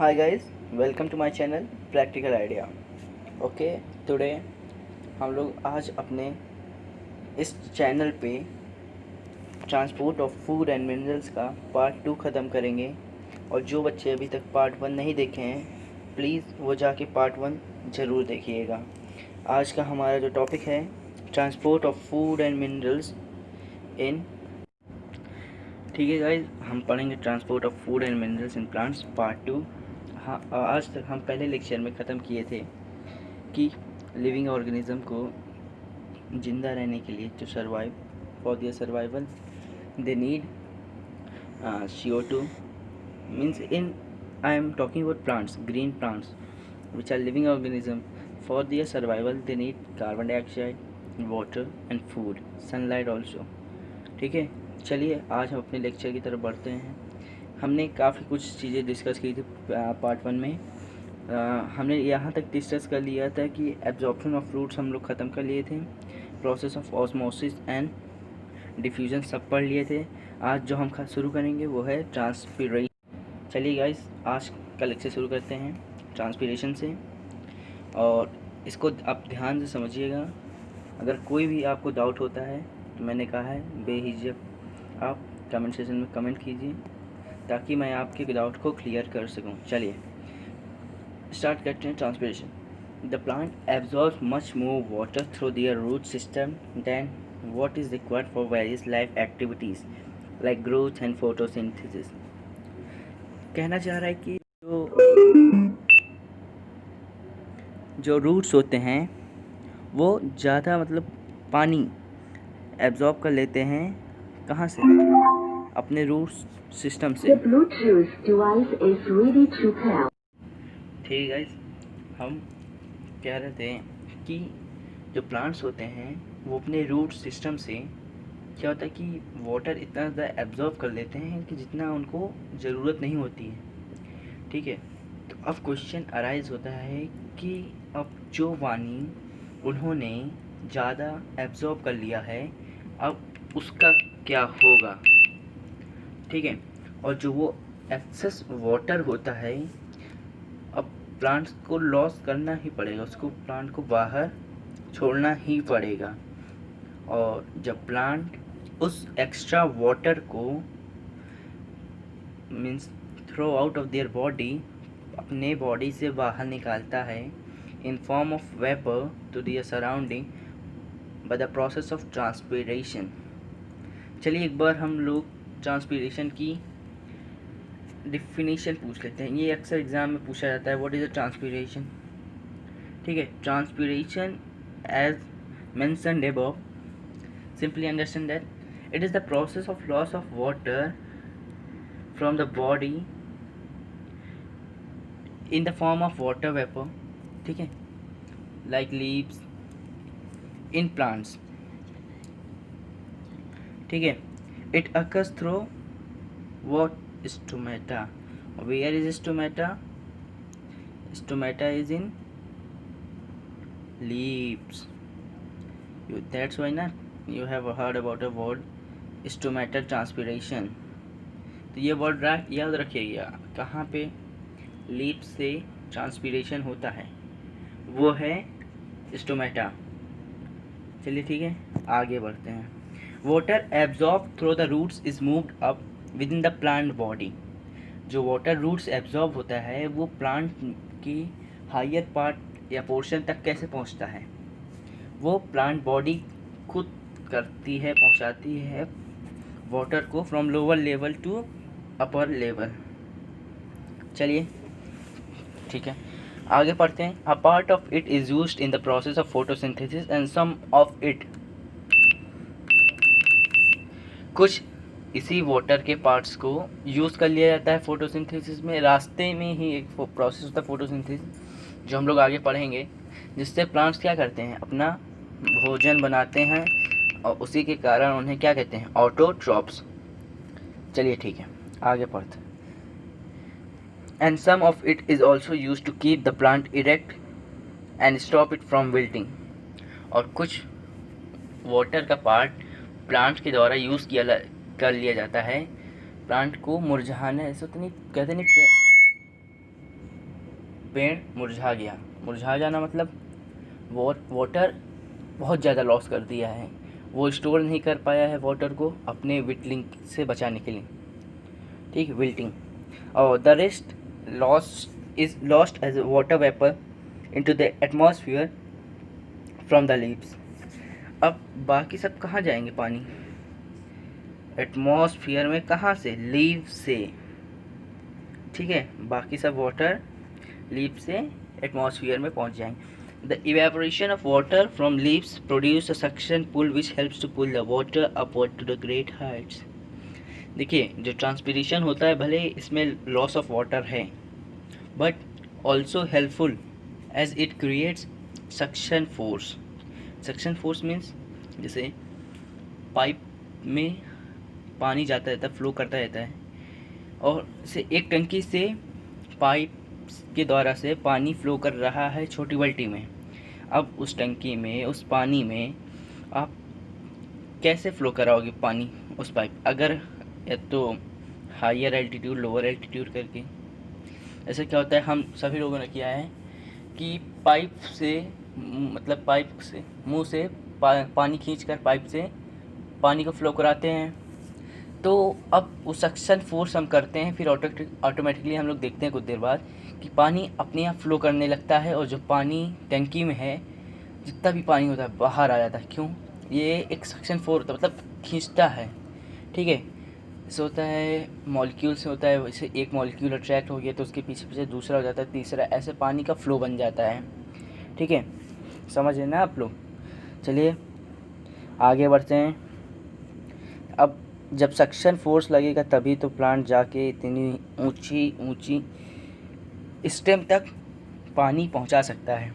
Hi guys, welcome to my channel Practical Idea. Okay, today हम लोग आज अपने इस चैनल पे transport of food and minerals का पार्ट 2 ख़त्म करेंगे। और जो बच्चे अभी तक पार्ट 1 नहीं देखे हैं, प्लीज़ वो जाके पार्ट 1 ज़रूर देखिएगा। आज का हमारा जो टॉपिक है transport of food and minerals in, ठीक है गाइज, हम पढ़ेंगे transport of food and minerals in plants part 2। हाँ, आज तक हम पहले लेक्चर में ख़त्म किए थे कि लिविंग ऑर्गेनिज्म को ज़िंदा रहने के लिए to survive, for their survival they need CO2, means in I am talking about plants, green plants which are living organism. For their survival they need carbon dioxide, water and food, sunlight also. ठीक है, चलिए आज हम अपने lecture की तरफ बढ़ते हैं। हमने काफ़ी कुछ चीज़ें डिस्कस की थी पार्ट 1 में। हमने यहाँ तक डिस्कस कर लिया था कि एब्जॉर्प्शन ऑफ फ्रूट्स हम लोग ख़त्म कर लिए थे, process of osmosis and diffusion सब पढ़ लिए थे। आज जो हम शुरू करेंगे वो है ट्रांसपिरेशन। चलिए गाइस, आज का लेक्चर शुरू करते हैं ट्रांसपिरेशन से, और इसको आप ध्यान से समझिएगा। अगर कोई भी आपको डाउट होता है तो मैंने कहा है बेहिचक आप कमेंट सेक्शन में कमेंट कीजिए ताकि मैं आपके डाउट को क्लियर कर सकूं। चलिए स्टार्ट करते हैं transpiration. The plant absorbs much more water through their root system than what is required for various life activities like growth and photosynthesis। कहना चाह रहा है कि जो रूट्स होते हैं वो ज़्यादा पानी एब्जॉर्ब कर लेते हैं। कहाँ से? अपने रूट सिस्टम से। ठीक है गाइस, हम कह रहे थे कि जो प्लांट्स होते हैं वो अपने रूट सिस्टम से क्या होता है कि वाटर इतना ज़्यादा एब्जॉर्ब कर लेते हैं कि जितना उनको ज़रूरत नहीं होती है। ठीक है, तो अब क्वेश्चन अराइज होता है कि अब जो पानी उन्होंने ज़्यादा एब्जॉर्ब कर लिया है, अब उसका क्या होगा। ठीक है, और जो वो एक्सेस वाटर होता है, अब प्लांट्स को लॉस करना ही पड़ेगा, उसको प्लांट को बाहर छोड़ना ही पड़ेगा। और जब प्लांट उस एक्स्ट्रा वाटर को means throw out of their body, अपने बॉडी से बाहर निकालता है in form of vapour to their surrounding by the process of transpiration. चलिए एक बार हम लोग ट्रांसपिरेशन की डिफिनीशन पूछ लेते हैं। ये अक्सर एग्जाम में पूछा जाता है, व्हाट इज द ट्रांसपिरेशन। ठीक है, transpiration as mentioned above, simply understand that it is the process of loss of water from the body in the form of water vapor, ठीक है, like leaves in plants। ठीक है, it occurs through what? Stomata। where is stomata? Stomata is in leaves। That's why ना you have heard about a word stomatal transpiration। तो ये word याद रखिएगा, कहाँ पे लीप से ट्रांसपिरेशन होता है, वो है स्टोमेटा। चलिए ठीक है, आगे बढ़ते हैं। Water absorb through the roots is moved up within the plant body. जो वाटर रूट्स एब्जॉर्ब होता है वो प्लांट की हायर पार्ट या पोर्शन तक कैसे पहुंचता है, वो प्लांट बॉडी खुद करती है, पहुंचाती है वाटर को from lower level to upper level. चलिए ठीक है, आगे पढ़ते हैं। A part of it is used in the process of photosynthesis and some of it, कुछ इसी वाटर के पार्ट्स को यूज़ कर लिया जाता है फोटोसिंथेसिस में। रास्ते में ही एक प्रोसेस होता है फोटोसिंथेसिस जो हम लोग आगे पढ़ेंगे, जिससे प्लांट्स क्या करते हैं, अपना भोजन बनाते हैं, और उसी के कारण उन्हें क्या कहते हैं, ऑटोट्रॉप्स। चलिए ठीक है, आगे पढ़ते हैं। And some of it is also use to keep the plant erect and stop it from wilting. और कुछ वाटर का पार्ट प्लांट के द्वारा यूज़ कर लिया जाता है प्लांट को मुरझाने, ऐसा तो नहीं कहते, नहीं पेड़ मुरझा गया। मुरझा जाना मतलब वाटर बहुत ज़्यादा लॉस कर दिया है, वो स्टोर नहीं कर पाया है वाटर को अपने विटलिंग से बचाने के लिए, ठीक है, विल्टिंग। और the rest lost as water vapour into the atmosphere from the leaves. अब बाकी सब कहाँ जाएंगे पानी? एटमॉस्फेयर में कहाँ से? लीव से, ठीक है। बाकी सब वाटर लीव से एटमॉस्फेयर में पहुंच जाएंगे। The evaporation of water from leaves produce a suction pull which helps to pull the water upward to the great heights. देखिए, जो ट्रांसपिरेशन होता है, भले इसमें लॉस ऑफ वाटर है, but also helpful as it creates suction force. Suction force means जैसे pipe में पानी जाता रहता है, फ्लो करता रहता है, और से एक टंकी से पाइप के द्वारा से पानी फ्लो कर रहा है छोटी बाल्टी में। अब उस टंकी में, उस पानी में आप कैसे फ्लो कराओगे पानी उस पाइप? अगर या तो हायर एल्टीट्यूड, लोअर एल्टीट्यूड करके। ऐसे क्या होता है, हम सभी लोगों ने किया है कि पाइप से, मतलब पाइप से मुंह से पानी खींचकर पाइप से पानी को फ्लो कराते हैं। तो अब वो सक्शन फोर्स हम करते हैं, फिर ऑटोमेटिकली हम लोग देखते हैं कुछ देर बाद कि पानी अपने आप फ्लो करने लगता है, और जो पानी टंकी में है, जितना भी पानी होता है, बाहर आ जाता है। क्यों? ये एक सक्शन फोर्स होता है, मतलब खींचता है, ठीक है। जैसे होता है मॉलिक्यूल से होता है, वैसे एक मॉलिक्यूल अट्रैक्ट हो गया तो उसके पीछे पीछे दूसरा हो जाता है, तीसरा, ऐसे पानी का फ्लो बन जाता है, ठीक है। समझ रहे ना आप लोग? चलिए आगे बढ़ते हैं। अब जब सक्शन फोर्स लगेगा तभी तो प्लांट जाके इतनी ऊंची ऊंची स्टेम तक पानी पहुंचा सकता है।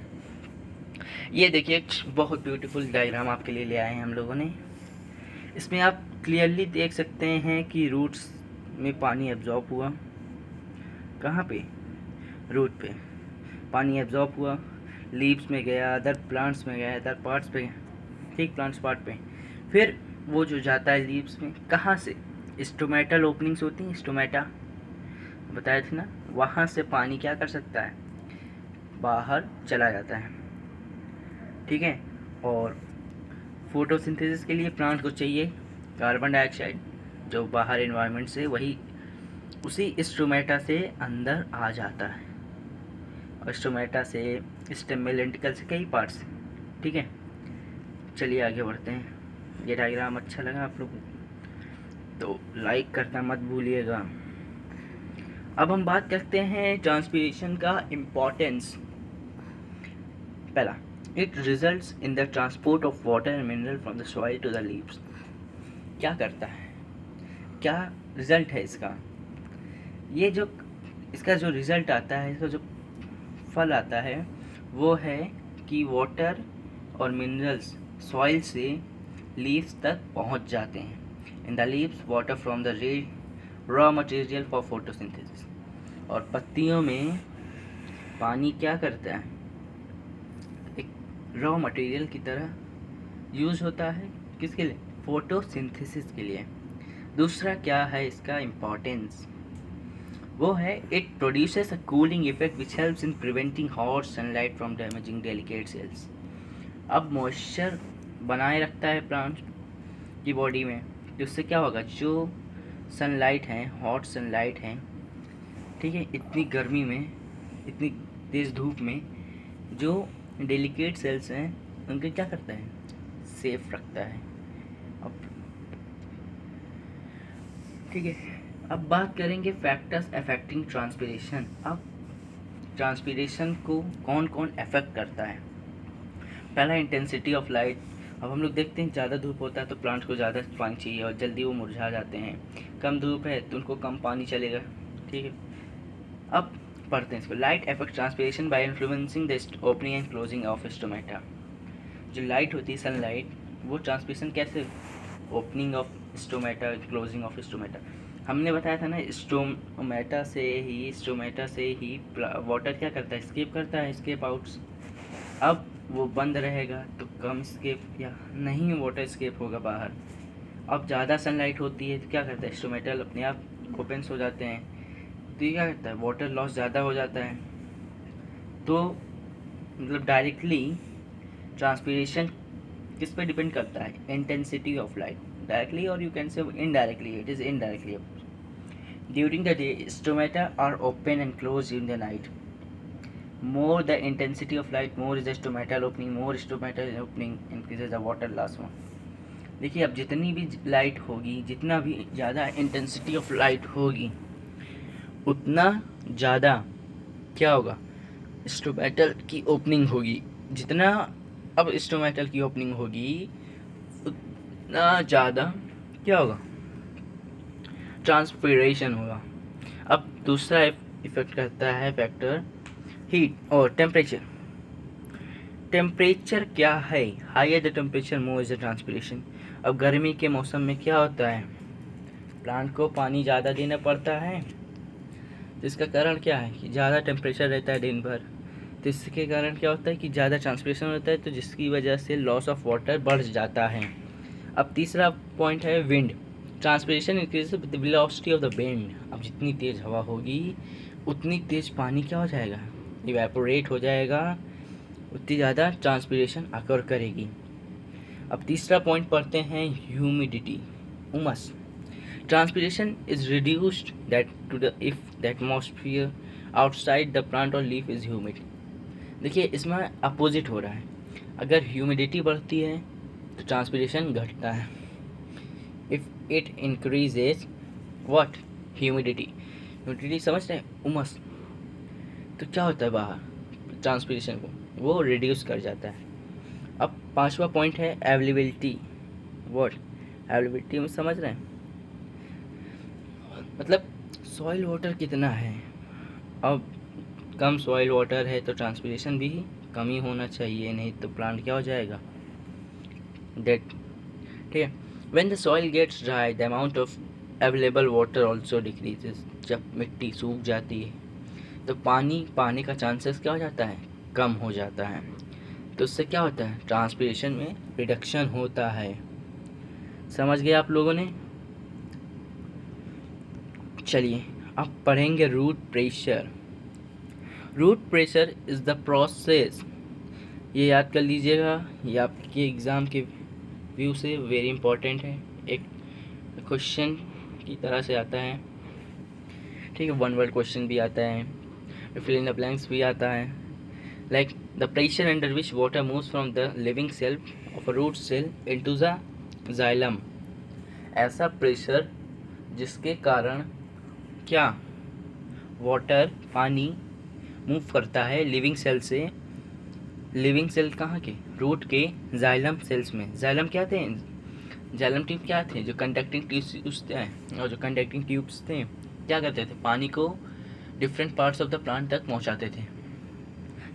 ये देखिए, एक बहुत ब्यूटीफुल डायग्राम आपके लिए ले आए हैं हम लोगों ने। इसमें आप क्लियरली देख सकते हैं कि रूट्स में पानी एब्जॉर्ब हुआ। कहाँ पे? रूट पे पानी एब्जॉर्ब हुआ, लीव्स में गया, अदर प्लांट्स में गया, अदर पार्ट्स पे, ठीक, प्लांट्स पार्ट पे। फिर वो जो जाता है लीव्स में, कहाँ से? स्टोमेटल ओपनिंग्स होती हैं, स्टोमेटा बताया था ना, वहाँ से पानी क्या कर सकता है? बाहर चला जाता है, ठीक है। और फोटोसिंथेसिस के लिए प्लांट को चाहिए कार्बन डाइऑक्साइड, जो बाहर एनवायरनमेंट से, वही उसी स्टोमेटा से अंदर आ जाता है, और स्टोमेटा से स्टेम में लेंटिकल से कई पार्ट्स, ठीक है। चलिए आगे बढ़ते हैं। ये डायग्राम अच्छा लगा आप लोगों को तो लाइक करना मत भूलिएगा। अब हम बात करते हैं ट्रांसपीरेशन का इम्पोर्टेंस। पहला, it results in the transport of water and mineral from the soil to the leaves. क्या करता है, क्या रिजल्ट है इसका? ये जो इसका जो रिजल्ट आता है, इसका जो फल आता है, वो है कि वाटर और मिनरल्स सॉइल से लीव्स तक पहुंच जाते हैं। In the leaves water from the raw material for photosynthesis. और पत्तियों में पानी क्या करता है? एक रॉ मटेरियल की तरह यूज होता है। किसके लिए? फोटोसिंथेसिस के लिए। दूसरा क्या है इसका इम्पोर्टेंस? वो है it produces a cooling effect which helps in preventing hot sunlight from damaging delicate cells. अब मॉइस्चर बनाए रखता है प्लांट की बॉडी में, तो उससे क्या होगा? जो सनलाइट है, हॉट सनलाइट है, ठीक है, इतनी गर्मी में, इतनी तेज़ धूप में, जो डेलिकेट सेल्स हैं उनके क्या करता है? सेफ रखता है। अब ठीक है, अब बात करेंगे फैक्टर्स अफेक्टिंग ट्रांसपीरेशन। अब ट्रांसपीरेशन को कौन कौन अफेक्ट करता है? पहला, इंटेंसिटी ऑफ लाइट। अब हम लोग देखते हैं ज़्यादा धूप होता है तो प्लांट को ज़्यादा पानी चाहिए और जल्दी वो मुरझा जाते हैं। कम धूप है तो उनको कम पानी चलेगा, ठीक है। अब पढ़ते हैं इसको। Light affect transpiration by influencing the opening and closing of stomata. जो लाइट होती है, सनलाइट, वो ट्रांसपीरेशन कैसे? Opening of stomata, closing of stomata. हमने बताया था ना, स्टोमेटा से ही वाटर क्या करता है? स्केप करता है, स्केप आउट्स। अब वो बंद रहेगा तो कम स्केप या नहीं वाटर स्केप होगा बाहर। अब ज़्यादा सनलाइट होती है तो क्या करता है? स्टोमेटल अपने आप ओपन्स हो जाते हैं, तो ये क्या करता है? वाटर लॉस ज़्यादा हो जाता है। तो मतलब डायरेक्टली ट्रांसपीरेशन किस पे डिपेंड करता है? इंटेंसिटी ऑफ लाइट, डायरेक्टली और you can say indirectly, it is indirectly. During the day stomata are open and close during the night. More the intensity of light, more is the stomatal opening, more stomatal opening increases the water loss one. देखिए अब जितनी भी light होगी, जितना भी ज़्यादा intensity of light होगी, उतना ज़्यादा क्या होगा? स्टोमेटल की ओपनिंग होगी। जितना अब स्टोमेटल की ओपनिंग होगी उतना ज़्यादा क्या होगा? ट्रांसपीरेशन होगा। अब दूसरा इफेक्ट करता है फैक्टर हीट और टेम्परेचर। टेम्परेचर क्या है? Higher the temperature more is the transpiration. अब गर्मी के मौसम में क्या होता है? प्लांट को पानी ज़्यादा देना पड़ता है, जिसका कारण क्या है कि ज़्यादा टेम्परेचर रहता है दिन भर, तो इसके कारण क्या होता है कि ज़्यादा ट्रांसपीरेशन होता है, तो जिसकी वजह से लॉस ऑफ वाटर बढ़ जाता है। अब तीसरा पॉइंट है wind. Transpiration increase with the velocity of the wind. अब जितनी तेज़ हवा होगी उतनी तेज़ पानी क्या हो जाएगा? इवेपोरेट हो जाएगा, उतनी ज़्यादा ट्रांसपीरेशन अकर करेगी। अब तीसरा पॉइंट पढ़ते हैं ह्यूमिडिटी, उमस। Transpiration is reduced that to the if the atmosphere outside the plant और लीफ इज ह्यूमिड। देखिए इसमें अपोजिट हो रहा है। अगर ह्यूमिडिटी बढ़ती है तो ट्रांसपीरेशन घटता है। If it increases what? Humidity. Humidity समझ रहे हैं? उमस। तो क्या होता है बाहर? ट्रांसपीरेशन को वो रिड्यूस कर जाता है। अब पांचवा पॉइंट है अवेलेबिलिटी। व्हाट? अवेलेबिलिटी में समझ रहे हैं? मतलब सॉइल वाटर कितना है। अब कम सॉइल वाटर है तो ट्रांसपीरेशन भी कम ही होना चाहिए, नहीं तो प्लांट क्या हो जाएगा? डेड। ठीक है। When the soil gets dry the amount of available water also decreases. जब मिट्टी सूख जाती है तो पानी पाने का चांसेस क्या हो जाता है? कम हो जाता है। तो उससे क्या होता है? ट्रांसपीरेशन में रिडक्शन होता है। समझ गए आप लोगों ने? चलिए अब पढ़ेंगे root pressure. Root pressure is the process, ये याद कर लीजिएगा, ये आपके एग्ज़ाम के व्यू से वेरी इंपॉर्टेंट है। एक क्वेश्चन की तरह से आता है, ठीक है। वन वर्ड क्वेश्चन भी आता है, फिल इन द ब्लैंक्स भी आता है। Like the pressure under which water moves from the living cell of a root cell into the xylem. ऐसा प्रेशर जिसके कारण क्या? वाटर, पानी मूव करता है लिविंग सेल से, लिविंग सेल कहाँ के? रूट के जाइलम सेल्स में। जाइलम क्या थे? जाइलम ट्यूब क्या थे? जो कंडक्टिंग ट्यूब्स थे, और जो कंडक्टिंग ट्यूब्स थे क्या करते थे? पानी को different parts of the plant तक पहुंचाते थे,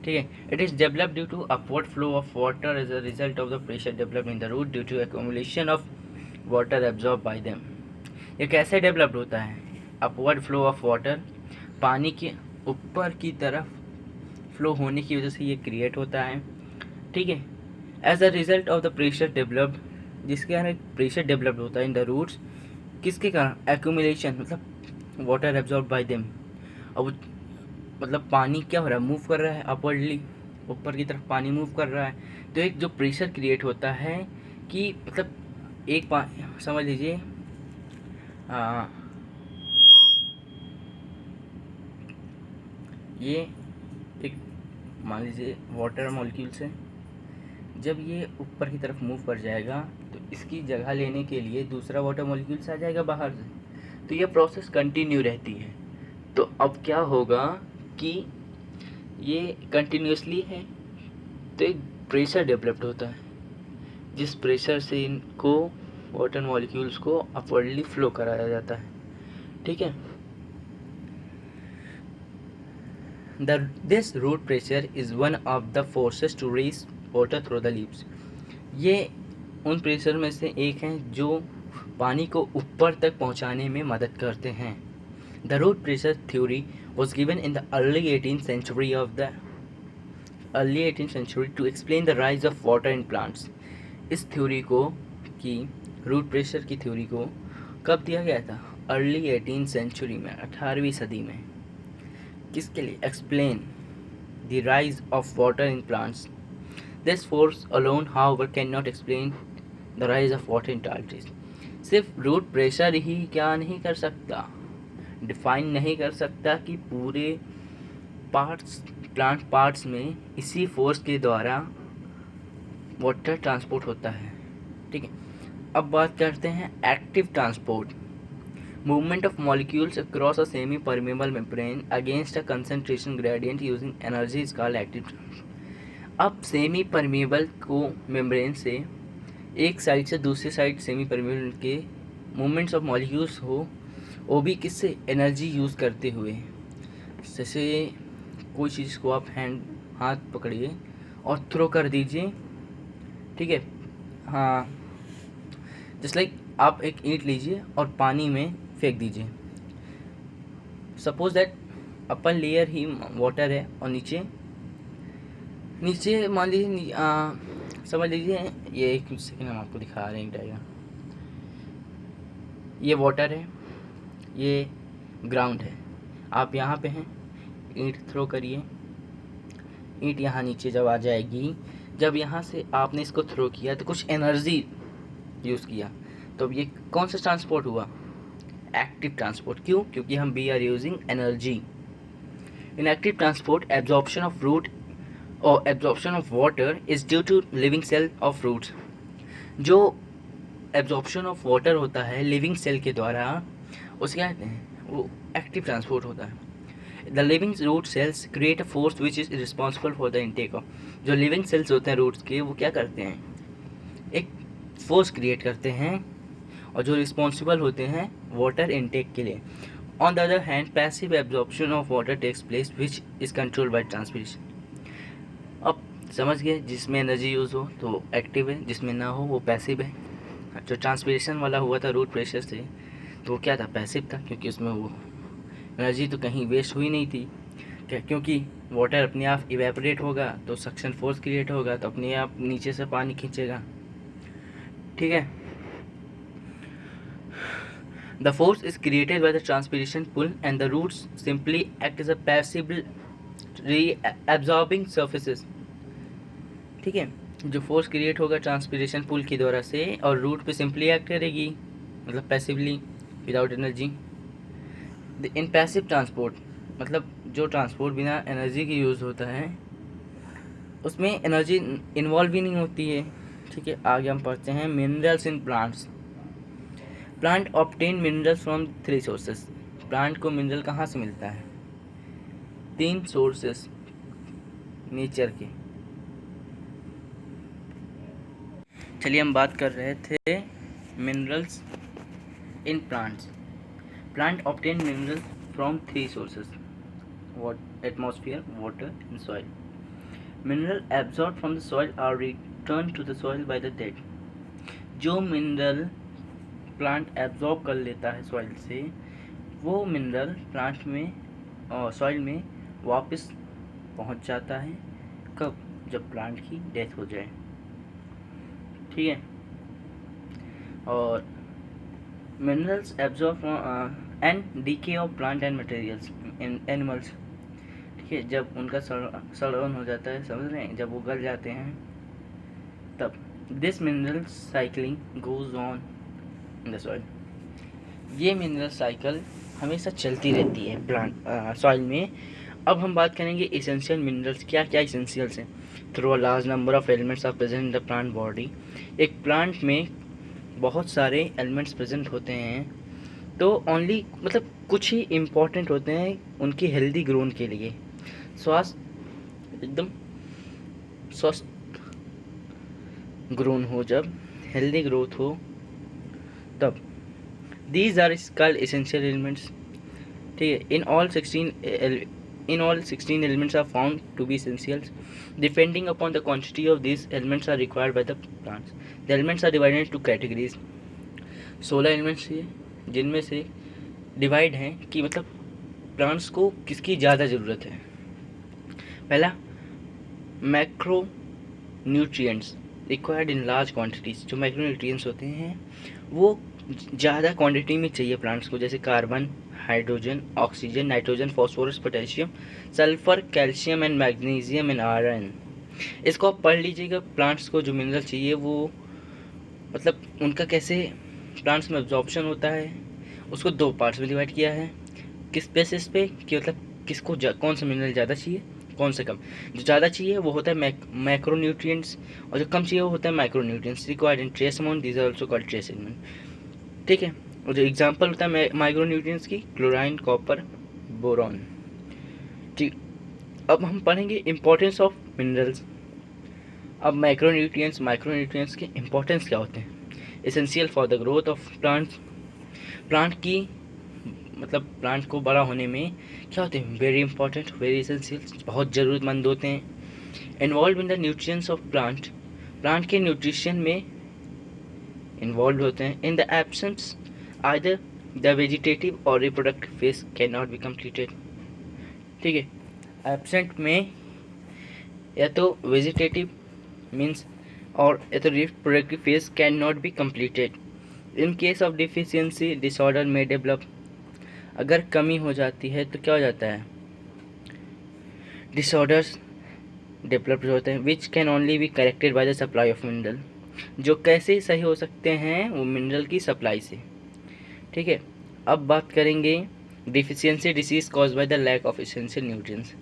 ठीक है। It is developed due to upward flow of water as a result of the pressure developed in the root due to accumulation of water absorb by them. ये कैसे developed होता है? Upward flow of water, पानी के ऊपर की तरफ flow होने की वजह से ये क्रिएट होता है, ठीक है। As a result of the pressure developed, जिसके कारण प्रेशर डेवलप्ड होता है इन द रूट्स, किसके कारण? एक्यूमुलेशन, मतलब वाटर एब्जॉर्ब बाय देम। अब मतलब पानी क्या हो रहा है? मूव कर रहा है अपवर्डली, ऊपर की तरफ पानी मूव कर रहा है, तो एक जो प्रेशर क्रिएट होता है कि मतलब एक समझ लीजिए ये एक, मान लीजिए वाटर मॉलिक्यूल्स है, जब ये ऊपर की तरफ मूव कर जाएगा तो इसकी जगह लेने के लिए दूसरा वाटर मॉलिक्यूल्स आ जाएगा बाहर से, तो ये प्रोसेस कंटिन्यू रहती है। तो अब क्या होगा कि ये कंटिन्यूसली है तो एक प्रेशर डेवलप्ड होता है, जिस प्रेशर से इनको वाटर मॉलिक्यूल्स को अपवर्डली फ्लो कराया जाता है, ठीक है। This root pressure is one of the forces to raise water through the leaves. ये उन प्रेशर में से एक हैं जो पानी को ऊपर तक पहुंचाने में मदद करते हैं। The root pressure theory was given in the early 18th century to explain the rise of water in plants. इस थ्योरी को कि रूट प्रेशर की थ्योरी को कब दिया गया था? अर्ली 18th सेंचुरी में, 18वीं सदी में। किसके लिए? Explain the rise of water in plants. This force alone, however, cannot explain the rise of water in tall trees. सिर्फ रूट प्रेशर ही क्या नहीं कर सकता, डिफाइन नहीं कर सकता कि पूरे पार्ट्स, प्लांट पार्ट्स में इसी फोर्स के द्वारा वाटर ट्रांसपोर्ट होता है। ठीक है, अब बात करते हैं active transport. Movement of molecules across a semi permeable membrane against a concentration gradient using energy is called active transport. अब सेमी परमेबल को मेम्ब्रेन से एक साइड से दूसरी साइड सेमी परमेबल के मूवमेंट्स ऑफ मॉलिक्यूल्स हो, वो भी किससे, एनर्जी यूज़ करते हुए। जैसे कोई चीज़ को आप हाथ पकड़िए और थ्रो कर दीजिए, ठीक है, हाँ, जस्ट लाइक आप एक ईंट लीजिए और पानी में फेंक दीजिए। Suppose that upper layer he water है और नीचे मान लीजिए, समझ लीजिए, ये एक सेकेंड हम आपको दिखा रहे हैं डायग्राम। ये वाटर है, ये ग्राउंड है, आप यहाँ पे हैं, ईंट थ्रो करिए, ईंट यहाँ नीचे जब आ जाएगी, जब यहाँ से आपने इसको थ्रो किया तो कुछ एनर्जी यूज़ किया, तो अब ये कौन सा ट्रांसपोर्ट हुआ, एक्टिव ट्रांसपोर्ट। क्यों? क्योंकि हम we are using energy. In active transport absorption of root और absorption of water is due to living cell of roots. जो एब्जॉर्प्शन ऑफ वाटर होता है लिविंग सेल के द्वारा, उसे क्या कहते हैं, वो एक्टिव ट्रांसपोर्ट होता है। The living root cells create a force which is responsible for the intake of. जो लिविंग सेल्स होते हैं रूट्स के, वो क्या करते हैं, एक फोर्स क्रिएट करते हैं और जो रिस्पॉन्सिबल होते हैं वाटर इनटेक के लिए। On the other hand passive absorption of water takes place which is controlled by transpiration. अब समझ गए, जिसमें एनर्जी यूज़ हो तो एक्टिव है, जिसमें ना हो वो पैसिव है। जो ट्रांसपिरेशन वाला हुआ था रूट प्रेशर से, तो वो क्या था, पैसिव था, क्योंकि उसमें वो एनर्जी तो कहीं वेस्ट हुई नहीं थी। क्या? क्योंकि वाटर अपने आप इवेपोरेट होगा तो सक्शन फोर्स क्रिएट होगा, तो अपने आप नीचे से पानी खींचेगा। ठीक है, the force is created by the transpiration pull and the roots simply act as a passive absorbing surfaces. ठीक है, जो फोर्स क्रिएट होगा ट्रांसपिरेशन पुल के द्वारा से, और रूट पे सिंपली एक्ट करेगी, मतलब passively, without energy. In passive transport मतलब जो ट्रांसपोर्ट बिना एनर्जी की यूज़ होता है, उसमें एनर्जी इन्वॉल्व भी नहीं होती है। ठीक है, आगे हम पढ़ते हैं minerals in plants. Plant obtain minerals from 3 sources. Plant को मिनरल कहाँ से मिलता है? 3 सोर्सेस नेचर के। चलिए हम बात कर रहे थे minerals in plants. Plant obtain minerals from 3 sources, atmosphere, water and soil. Mineral absorbed from the soil are returned to the soil by the dead. जो मिनरल प्लांट एब्जॉर्ब कर लेता है सॉइल से, वो मिनरल प्लांट में और soil में वापस पहुंच जाता है। कब? जब प्लांट की डेथ हो जाए। ठीक है, और minerals absorb and DK of plant and materials in animals. ठीक है, जब उनका सड़न हो जाता है, समझ रहे हैं, जब वो गल जाते हैं, तब this mineral cycling goes on in the soil. ये मिनरल साइकिल हमेशा चलती रहती है प्लांट सॉइल में। अब हम बात करेंगे एसेंशियल मिनरल्स, क्या क्या एसेंशियल्स हैं। Through a large number of elements are present in the plant body. एक प्लांट में बहुत सारे एलिमेंट्स प्रेजेंट होते हैं, तो ओनली मतलब कुछ ही इम्पॉर्टेंट होते हैं उनकी हेल्दी ग्रोथ के लिए। स्वास्थ्य एकदम स्वस्थ ग्रोन हो, जब हेल्दी ग्रोथ हो, तब these are called essential elements. ठीक है, in all 16 elements are found to be essentials. Depending upon the quantity of these elements are required by the plants. The elements are divided into categories. 16 elements ये जिनमें से divide हैं कि मतलब plants को किसकी ज़्यादा ज़रूरत है। पहला, macro nutrients required in large quantities. जो मैक्रो न्यूट्रिएंट्स होते हैं वो ज़्यादा क्वांटिटी में चाहिए प्लांट्स को, जैसे carbon, hydrogen, oxygen, nitrogen, phosphorus, potassium, sulphur, calcium and magnesium and iron. इसको आप पढ़ लीजिएगा। प्लांट्स को जो मिनरल चाहिए वो मतलब उनका कैसे प्लांट्स में एब्जॉर्प्शन होता है, उसको दो पार्ट्स में डिवाइड किया है। किस बेसिस पे कि मतलब किसको कौन सा मिनरल ज़्यादा चाहिए, कौन सा कम। जो ज़्यादा चाहिए वो होता है मैक्रोन्यूट्रिएंट्स, और जो कम चाहिए वो होता है micronutrients required in trace amount, these are also called trace element. ठीक है। और जो एग्जांपल होता है माइक्रोन्यूट्रिएंट्स की, क्लोराइन, कॉपर, बोरॉन। ठीक। अब हम पढ़ेंगे इंपॉर्टेंस ऑफ मिनरल्स। अब माइक्रोन्यूट्रिएंट्स के इंपॉर्टेंस क्या होते हैं। Essential for the growth of plants, plant की मतलब प्लांट को बड़ा होने में क्या होते हैं, वेरी इंपॉर्टेंट, वेरी एसेंशियल, बहुत ज़रूरतमंद होते हैं। Involve in the nutritions of plant, plant के न्यूट्रिशन में इन्वॉल्व होते हैं। In the absence either the vegetative और reproductive phase can not be completed. ठीक है। एब्सेंट में या तो वेजिटेटिव मीन्स और या तो reproductive phase can not be completed. In case of deficiency disorder में डेवलप, अगर कमी हो जाती है तो क्या हो जाता है, डिसऑर्डर्स डेवलप होते हैं, which can only be corrected by the supply of mineral, जो कैसे सही हो सकते हैं वो मिनरल की सप्लाई से। ठीक है। अब बात करेंगे deficiency disease caused by the lack of essential nutrients.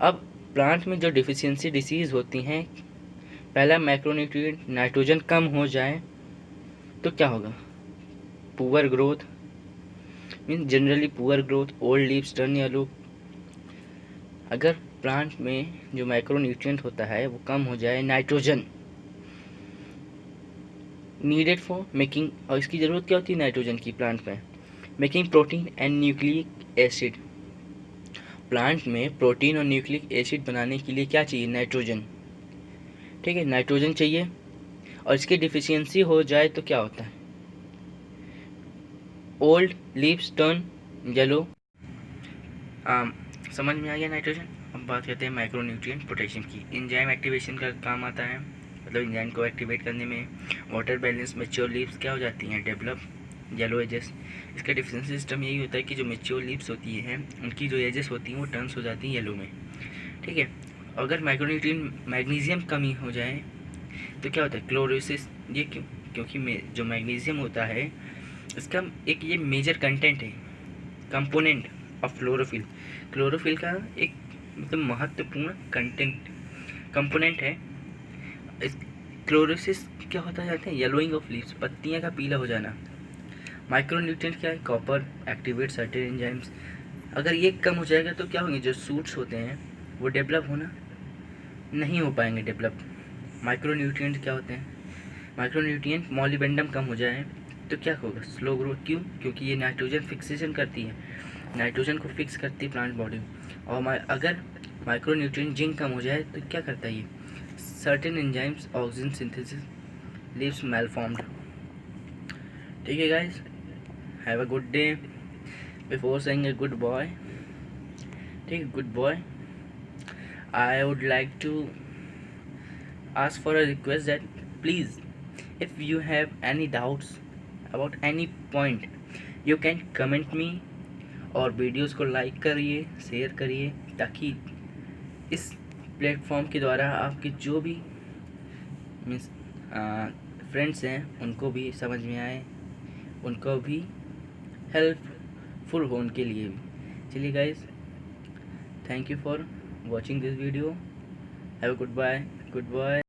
अब प्लांट में जो डिफिशियंसी डिसीज होती हैं, पहला मैक्रोन्यूट्रिएंट नाइट्रोजन कम हो जाए तो क्या होगा, poor growth means generally poor growth, old leaves turn yellow. अगर प्लांट में जो माइक्रोन्यूट्रिएंट होता है वो कम हो जाए, नाइट्रोजन नीडेड फॉर मेकिंग, और इसकी ज़रूरत क्या होती है नाइट्रोजन की प्लांट में, making protein and nucleic acid. Plant में प्रोटीन और न्यूक्लिक एसिड बनाने के लिए क्या चाहिए, नाइट्रोजन। ठीक है, नाइट्रोजन चाहिए, और इसकी डिफिशियंसी हो जाए तो क्या होता है, ओल्ड लीव्स टर्न येलो। समझ में आ गया नाइट्रोजन। अब बात करते हैं माइक्रोन्यूट्रिएंट पोटेशियम की। एंजाइम एक्टिवेशन का काम आता है, मतलब एंजाइम को एक्टिवेट करने में। वाटर बैलेंस, मैच्योर लीव्स क्या हो जाती हैं, डेवलप, येलो एजेस। इसका डिफरेंस सिस्टम यही होता है कि जो मैच्योर लीव्स होती हैं उनकी जो एजेस होती हैं वो टर्न्स हो जाती हैं येलो में। ठीक है। अगर माइक्रोन्यूट्रिएंट मैग्नीशियम कमी हो जाए तो क्या होता है, क्लोरोसिस। ये क्यों, क्योंकि जो मैग्नीशियम होता है इसका एक ये मेजर कंटेंट है, कंपोनेंट ऑफ क्लोरोफिल। क्लोरोफिल का एक मतलब महत्वपूर्ण कंपोनेंट है। इस क्लोरोसिस क्या होता जाता है, येलोइंग ऑफ लीव्स, पत्तियां का पीला हो जाना। माइक्रोन्यूट्रिएंट क्या है, कॉपर एक्टिवेट सर्टेन एंजाइम्स। अगर ये कम हो जाएगा तो क्या होंगे, जो सूट्स होते हैं वो डेवलप होना नहीं हो पाएंगे डेवलप। माइक्रोन्यूट्रिएंट क्या होते हैं, माइक्रोन्यूट्रिएंट मॉलिबेंडम कम हो जाए तो क्या होगा, स्लो ग्रोथ। क्यों, क्योंकि ये नाइट्रोजन फिक्सेशन करती है, नाइट्रोजन को फिक्स करती है प्लांट बॉडी। और अगर माइक्रोन्यूट्रिएंट जिंक कम हो जाए तो क्या करता है ये, certain enzymes oxygen synthesis leaves malformed। ठीक है guys, have a good day. Before saying a good bye, ठीक है, good bye, I would like to ask for a request that please, if you have any doubts about any point, you can comment me, और videos को like करिए, share करिए, ताकि इस platform के द्वारा आपके जो भी मीन्स फ्रेंड्स हैं उनको भी समझ में आए, उनको भी हेल्पफुल हो उनके लिए भी। चलिए guys, thank you for watching this video, have a good bye, good bye.